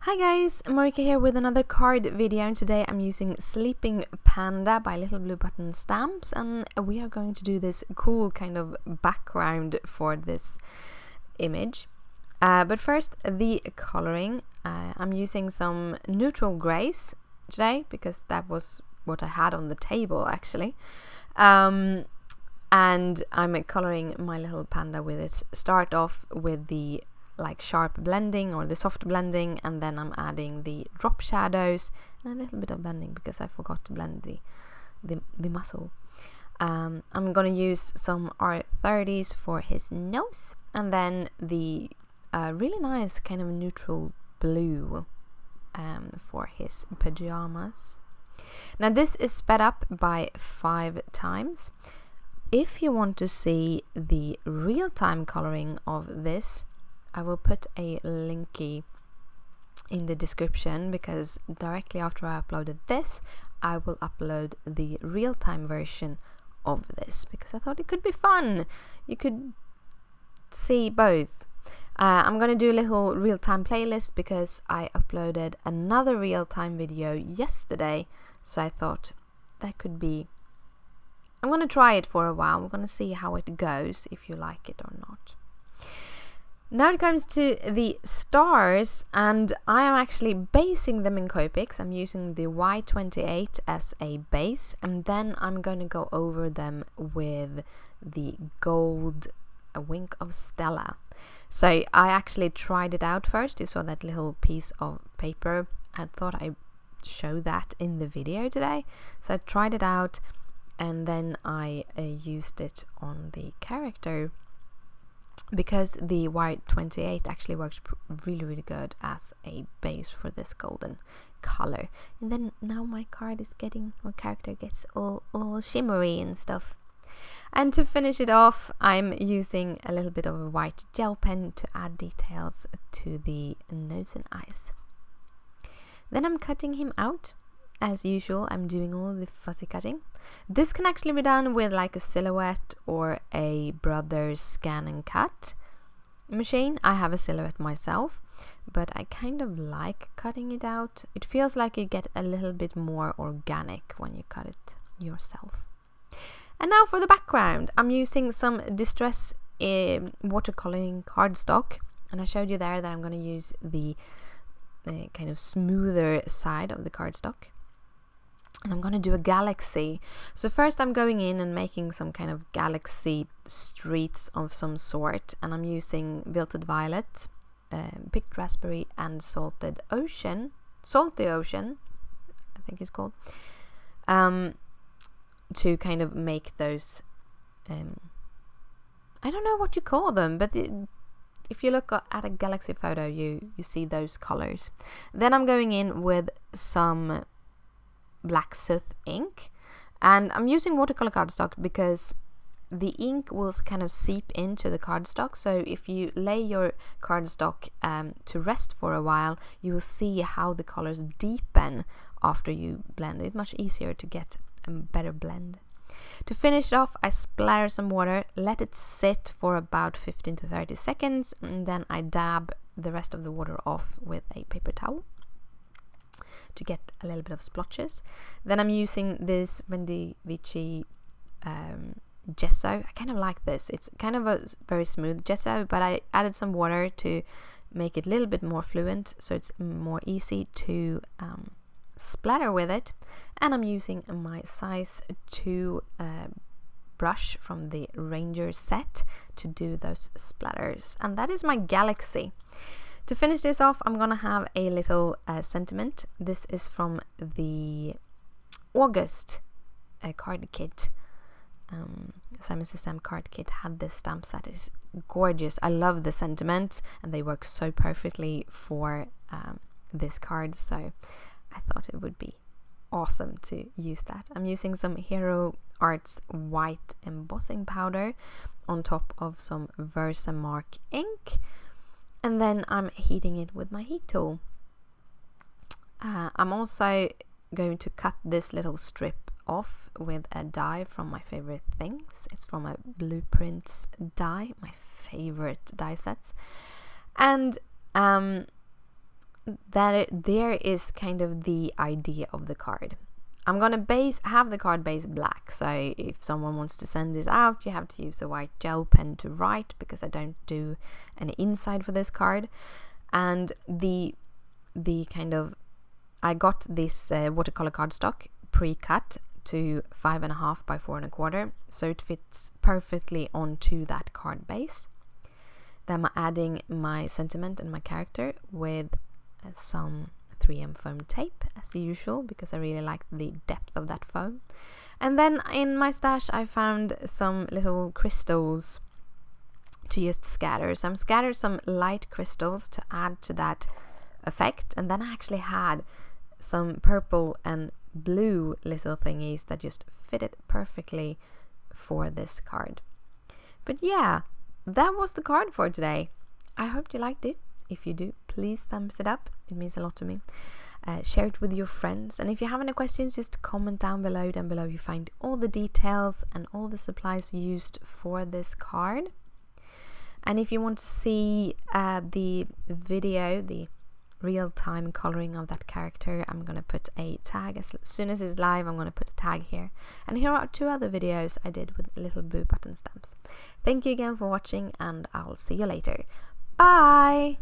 Hi guys, Marika here with another card video, and today I'm using Sleeping Panda by Little Blue Button Stamps, and we are going to do this cool kind of background for this image. But first, the coloring. I'm using some neutral grays today because that was what I had on the table actually. And I'm coloring my little panda with it. Start off with the sharp blending or the soft blending, and then I'm adding the drop shadows and a little bit of blending because I forgot to blend the muscle. I'm gonna use some R30s for his nose, and then the really nice kind of neutral blue for his pajamas. Now this is sped up by 5 times. If you want to see the real-time coloring of this, I will put a linky in the description, because directly after I uploaded this, I will upload the real-time version of this, because I thought it could be fun. You could see both. I'm going to do a little real-time playlist because I uploaded another real-time video yesterday, so I thought that could be... I'm going to try it for a while. We're going to see how it goes, if you like it or not. Now it comes to the stars, and I am actually basing them in Copic. I'm using the Y28 as a base, and then I'm going to go over them with the gold Wink of Stella. So I actually tried it out first. You saw that little piece of paper. I thought I'd show that in the video today. So I tried it out, and then I used it on the character, because the Y28 actually works really good as a base for this golden color. And then now my character gets all shimmery and stuff. And to finish it off, I'm using a little bit of a white gel pen to add details to the nose and eyes. Then I'm cutting him out. As usual, I'm doing all the fuzzy cutting. This can actually be done with like a silhouette or a Brothers scan and cut machine. I have a silhouette myself, but I kind of like cutting it out. It feels like you get a little bit more organic when you cut it yourself. And now for the background. I'm using some Distress watercoloring cardstock, and I showed you there that I'm going to use the kind of smoother side of the cardstock. And I'm going to do a galaxy. So first I'm going in and making some kind of galaxy streets of some sort. And I'm using Wilted Violet, Picked Raspberry and Salty Ocean, I think it's called, to kind of make those, I don't know what you call them, but if you look at a galaxy photo, you see those colors. Then I'm going in with some black soot ink, and I'm using watercolor cardstock because the ink will kind of seep into the cardstock. So if you lay your cardstock to rest for a while, you will see how the colors deepen after you blend it. Much easier to get a better blend. To finish it off, I splatter some water, let it sit for about 15 to 30 seconds, and then I dab the rest of the water off with a paper towel to get a little bit of splotches. Then I'm using this Pandy gesso. I kind of like this. It's kind of a very smooth gesso, but I added some water to make it a little bit more fluent, so it's more easy to splatter with it. And I'm using my size 2 brush from the Ranger set to do those splatters. And that is my galaxy. To finish this off, I'm gonna have a little sentiment. This is from the August card kit. Simon Says Sam card kit had this stamp set. It's gorgeous. I love the sentiment, and they work so perfectly for this card. So I thought it would be awesome to use that. I'm using some Hero Arts white embossing powder on top of some Versamark ink. And then I'm heating it with my heat tool. I'm also going to cut this little strip off with a die from my favorite things. It's from a Blueprints die, my favorite die sets. And there is kind of the idea of the card. I'm gonna have the card base black, so if someone wants to send this out, you have to use a white gel pen to write, because I don't do any inside for this card. And the kind of, I got this watercolor cardstock pre-cut to 5.5 by 4.25, so it fits perfectly onto that card base. Then I'm adding my sentiment and my character with some 3M foam tape as usual, because I really like the depth of that foam. And then in my stash I found some little crystals to just scatter. So I'm scattered some light crystals to add to that effect, and then I actually had some purple and blue little thingies that just fitted perfectly for this card. But yeah, that was the card for today. I hope you liked it. If you do, please thumbs it up. It means a lot to me. Share it with your friends, and if you have any questions, just comment down below. Down below you find all the details and all the supplies used for this card. And if you want to see the video, the real-time coloring of that character, I'm gonna put a tag as soon as it's live. I'm gonna put a tag here, and here are 2 other videos I did with little blue button stamps. Thank you again for watching, and I'll see you later. Bye.